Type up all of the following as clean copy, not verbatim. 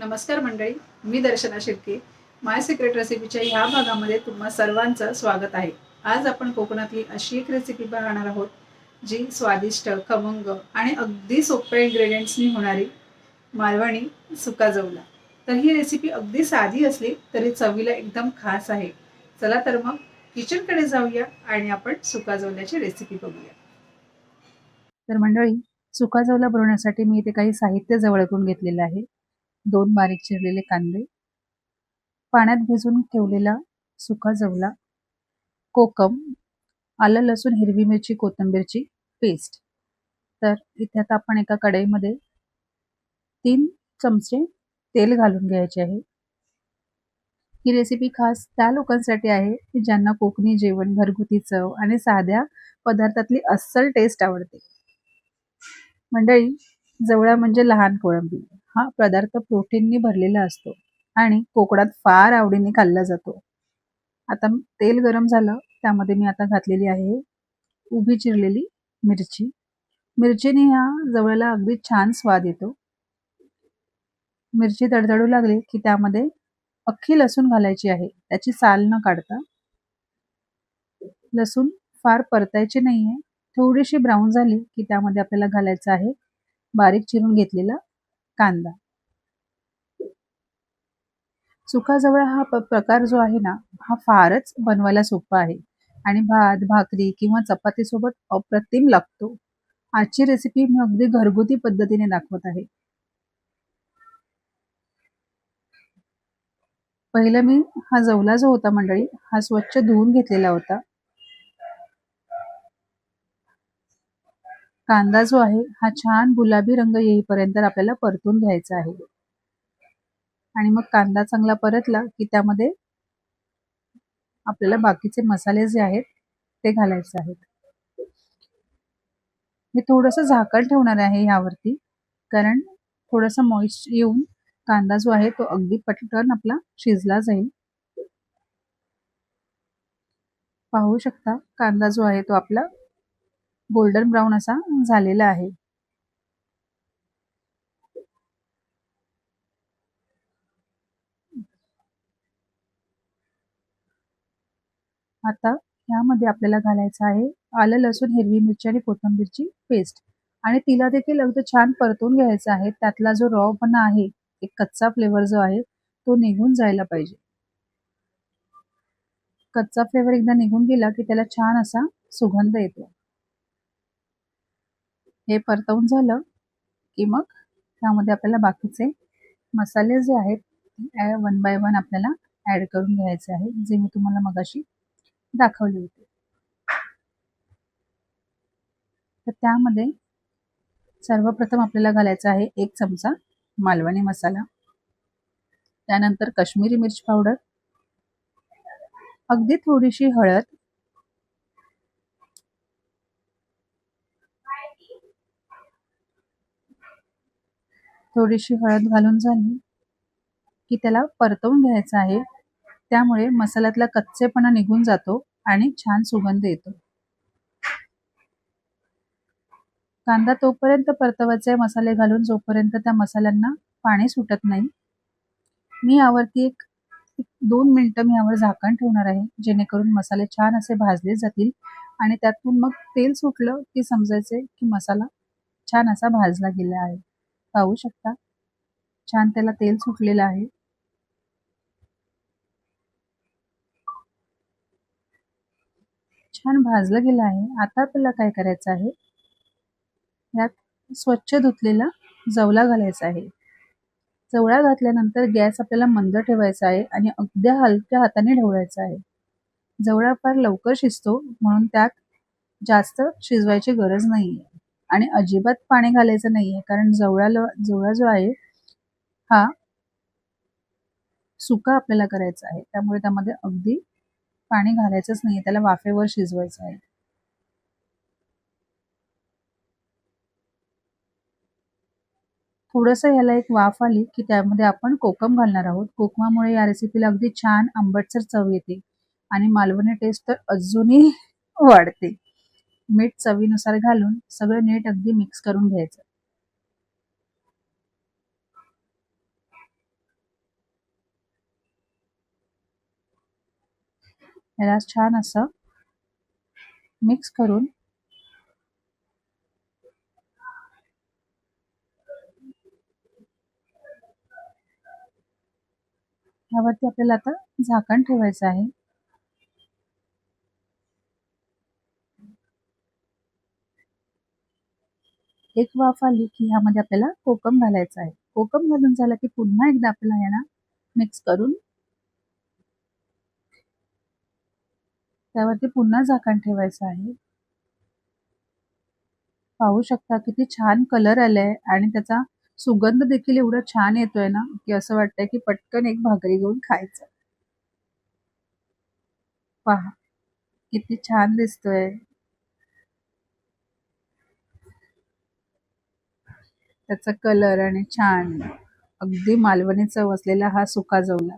नमस्कार मंडळी, मी दर्शना शिर्के. माय सिक्रेट रेसिपीच्या ह्या भागामध्ये तुम्हा सर्वांचं स्वागत आहे. आज आपण कोकणातली अशी एक रेसिपी पाहणार आहोत जी स्वादिष्ट, खमंग आणि अगदी सोप्या इन्ग्रेडियंट्सनी होणारी मालवणी सुका जवला. तर ही रेसिपी अगदी साधी असली तरी चवीला एकदम खास आहे. चला तर मग किचनकडे जाऊया आणि आपण सुका जवल्याची रेसिपी बघूया. तर मंडळी, सुका जवला बनवण्यासाठी मी इथे काही साहित्य जवळकून घेतलेलं आहे. 2 बारीक चिरलेले कांदे, पाण्यात भिजवून ठेवलेला सुका जवला, कोकम, आलं लसूण हिरवी मिरची कोथिंबीरची पेस्ट. तर इथे आता आपण एका कढईमध्ये 3 चमचे तेल घालून घ्यायचे आहे. ही रेसिपी खास त्या लोकांसाठी आहे की ज्यांना कोकणी जेवण, घरगुती चव आणि साध्या पदार्थातली अस्सल टेस्ट आवडते. मंडळी, जवळा म्हणजे लहान कोळंबी. हा पदार्थ प्रोटीननी भरलेला असतो आणि कोकणात फार आवडीने खाल्ला जातो. आता तेल गरम झालं, त्यामध्ये मी आता घातलेली आहे उभी चिरलेली मिरची. मिरचीने ह्या जवळाला अगदी छान स्वाद येतो. मिरची तडतडू लागली की त्यामध्ये अख्खी लसूण घालायची आहे, त्याची साल न काढता. लसूण फार परतायची नाहीये. थोडीशी ब्राऊन झाली की त्यामध्ये आपल्याला घालायचं आहे बारीक चिरून घेतलेला कांदा. सुका जवळा हा प्रकार जो आहे ना, हा फारच बनवायला सोपा आहे आणि भात, भाकरी किंवा चपाती सोबत अप्रतिम लागतो. आजची रेसिपी मी अगदी घरगुती पद्धतीने दाखवत आहे. पहिलं मी हा जवला जो होता मंडळी, हा स्वच्छ धुवून घेतलेला होता. कांदा जो आहे हा छान गुलाबी रंग येईपर्यंत आपल्याला परतून घ्यायचा आहे आणि मग कांदा चांगला परतला की त्यामध्ये आपल्याला बाकीचे मसाले जे आहेत ते घालायचे आहेत. मी थोडंसं झाकण ठेवणार आहे यावरती, कारण थोडंसं मॉइस्ट येऊन कांदा जो आहे तो अगदी पटकन आपला शिजला जाईल. पाहू शकता, कांदा जो आहे तो आपला गोल्डन ब्राऊन असा झालेला आहे. आता यामध्ये आपल्याला घालायचं आहे आलं लसूण हिरवी मिरची आणि कोथिंबीरची पेस्ट आणि तिला देखील अगदी छान परतून घ्यायचं आहे. त्यातला जो रॉपणा आहे, एक कच्चा फ्लेवर जो आहे तो निघून जायला पाहिजे. कच्चा फ्लेवर एकदा निघून गेला की त्याला छान असा सुगंध येतो. हे परतवून झालं की मग त्यामध्ये आपल्याला बाकीचे मसाले जे आहेत वन बाय वन आपल्याला ऍड करून घ्यायचे आहे, जे मी तुम्हाला मगाशी दाखवले होते. तर त्यामध्ये सर्वप्रथम आपल्याला घालायचा आहे 1 चमचा मालवणी मसाला, त्यानंतर काश्मीरी मिर्च पावडर, अगदी थोडीशी हळद, थोडीशी हळद घालून झाली की त्याला परतवून घ्यायचं आहे. त्यामुळे मसाल्यातला कच्चेपणा निघून जातो आणि छान सुगंध येतो. कांदा तोपर्यंत परतवायचे मसाले घालून जोपर्यंत त्या मसाल्यांना पाणी सुटत नाही. मी यावरती एक 2 मिनिटं मी यावर झाकण ठेवणार आहे, जेणेकरून मसाले छान असे भाजले जातील आणि त्यातून मग तेल सुटलं की समजायचे की मसाला छान असा भाजला गेला आहे. पाहू शकता, छान त्याला तेल सुटलेलं आहे. छान भाजलं गेलं आहे. आता आपल्याला काय करायचं आहे, यात स्वच्छ धुतलेला जवला घालायचा आहे. जवळा घातल्यानंतर गॅस आपल्याला मंद ठेवायचा आहे आणि अगदी हलक्या हाताने ढवळायचा आहे. जवळा फार लवकर शिजतो, म्हणून त्यात जास्त शिजवायची गरज नाहीये आणि अजिबात पाणी घालायचं नाहीये, कारण जवळा जो आहे हा सुका आपल्याला करायचा आहे. त्यामुळे त्यामध्ये अगदी पाणी घालायचंच नाहीये, त्याला वाफेवर शिजवायचं आहे. थोडंसं ह्याला एक वाफ आली की त्यामध्ये आपण कोकम घालणार आहोत. कोकमामुळे या रेसिपीला अगदी छान आंबटसर चव येते आणि मालवणी टेस्ट तर अजूनही वाढते. मीठ चवीनुसार घालून सगळं नीट अगदी मिक्स करून घ्यायचं. याला छान असं मिक्स करून ह्यावरती आपल्याला आता झाकण ठेवायचं आहे. एक वाफ आली की ह्यामध्ये आपल्याला कोकम घालायचं आहे. कोकम घालून झालं की पुन्हा एकदा आपल्याला याला मिक्स करून त्यावरती पुन्हा झाकण ठेवायचं आहे. पाहू शकता किती छान कलर आलाय आणि त्याचा सुगंध देखील एवढा छान येतोय ना की असं वाटतंय की पटकन एक भाकरी घेऊन खायचं. पहा किती छान दिसतोय. त्याचा कलर आणि छान अगदी मालवणी चव असलेला हा सुका जवला.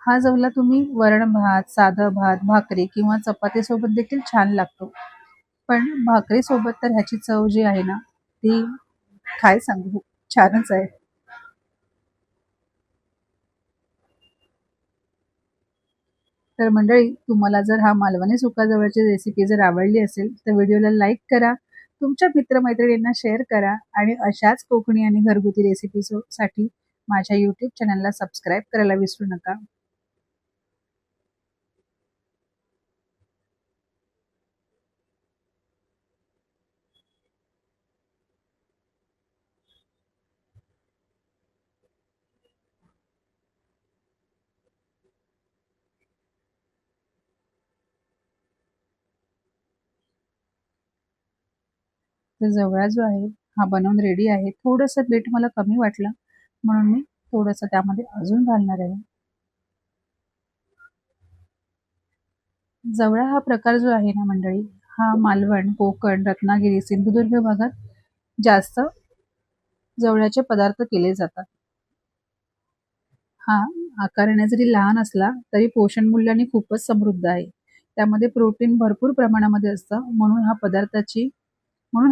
हा जवला तुम्ही वरण भात, साधं भात, भाकरी किंवा चपाती सोबत देखील छान लागतो. पण भाकरी सोबत तर ह्याची चव जी आहे ना ती काय सांगू, छानच आहे. तर मंडळी, तुम्हाला जर हा मालवणी सुका जवळची रेसिपी जर आवडली असेल तर व्हिडिओला लाईक करा, तुमच्या मित्रमैत्रिणींना शेअर करा आणि अशाच कोकणी आणि घरगुती रेसिपीसाठी माझ्या यूट्यूब चॅनलला सबस्क्राईब करायला विसरू नका. तर जवळा जो आहे हा बनवून रेडी आहे. थोडंसं मीठ मला कमी वाटलं म्हणून मी थोडंसं त्यामध्ये अजून घालणार आहे. जवळा हा प्रकार जो आहे ना मंडळी, हा मालवण, कोकण, रत्नागिरी, सिंधुदुर्ग भागात जास्त जवळ्याचे पदार्थ केले जातात. हा आकाराने जरी लहान असला तरी पोषण मूल्याने खूपच समृद्ध आहे. त्यामध्ये प्रोटीन भरपूर प्रमाणामध्ये असतं, म्हणून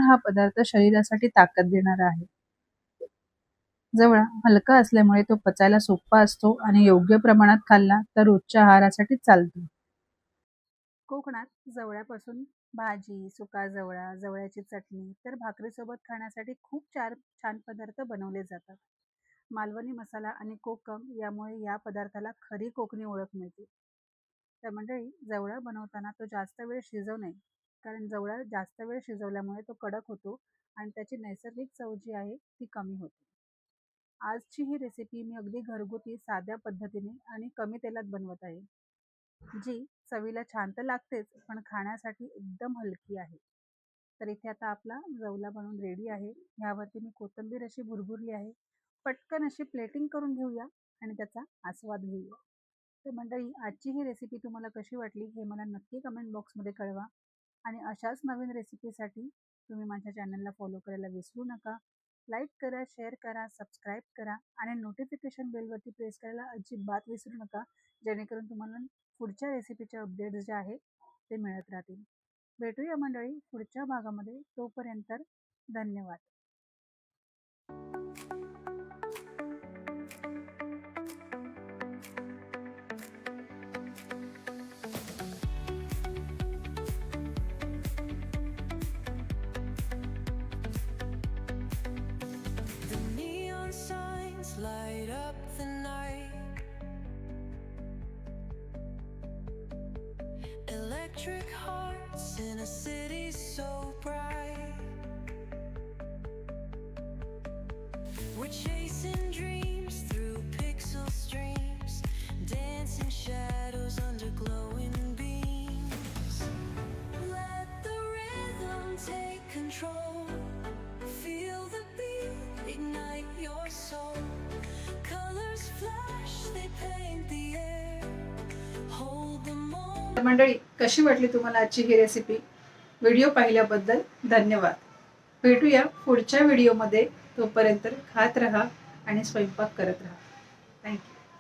हा पदार्थ शरीरासाठी ताकद देणारा आहे. जवळा हलका असल्यामुळे तो पचायला सोपा असतो आणि योग्य प्रमाणात खाल्ला तर रोजच्या आहारासाठी चालतो. कोकणात जवळ्यापासून भाजी, सुका जवळा, जवळ्याची चटणी तर भाकरीसोबत खाण्यासाठी खूप छान पदार्थ बनवले जातात. मालवणी मसाला आणि कोकम यामुळे या पदार्थाला खरी कोकणी ओळख मिळते. तर मंडळी, जवळा बनवताना तो जास्त वेळ शिजवू नये, कारण जवळा जास्त वेळ शिजवल्यामुळे तो कडक होतो आणि त्याची नैसर्गिक चव जी आहे ती कमी होते. आजची ही रेसिपी मी अगदी घरगुती साध्या पद्धतीने आणि कमी तेलात बनवत आहे, जी चवीला छान तर लागतेच पण खाण्यासाठी एकदम हलकी आहे. तर इथे आता आपला जवला बनवून रेडी आहे. ह्यावरती मी कोथिंबीर अशी भुरभुरली आहे. पटकन अशी प्लेटिंग करून घेऊया आणि त्याचा आस्वाद घेऊया. तर मंडळी, आजची ही रेसिपी तुम्हाला कशी वाटली हे मला नक्की कमेंट बॉक्समध्ये कळवा आणि अशाच नवीन रेसिपीसाठी तुम्ही माझ्या चॅनलला फॉलो करायला विसरू नका. लाईक करा, शेअर करा, सबस्क्राईब करा आणि नोटिफिकेशन बेलवरती प्रेस करायला अजिबात विसरू नका, जेणेकरून तुम्हाला पुढच्या रेसिपीचे अपडेट्स जे आहेत ते मिळत राहतील. भेटूया मंडळी पुढच्या भागामध्ये. तोपर्यंत धन्यवाद. The neon signs light up the night. Electric hearts in a city so bright. We're chasing dreams through pixel streams, dancing shadows under glowing beams. Let the rhythm take control. Feel the beat, ignite your soul. Colors flash, they paint the air. Hold the moment. तर मंडळी, कशी वाटली तुम्हाला आजची ही recipe? Video पाहिल्याबद्दल धन्यवाद. भेटूया पुढच्या व्हिडिओमध्ये. तोपर्यंत खात राहा आणि स्वयंपाक करत राहा. थँक्यू.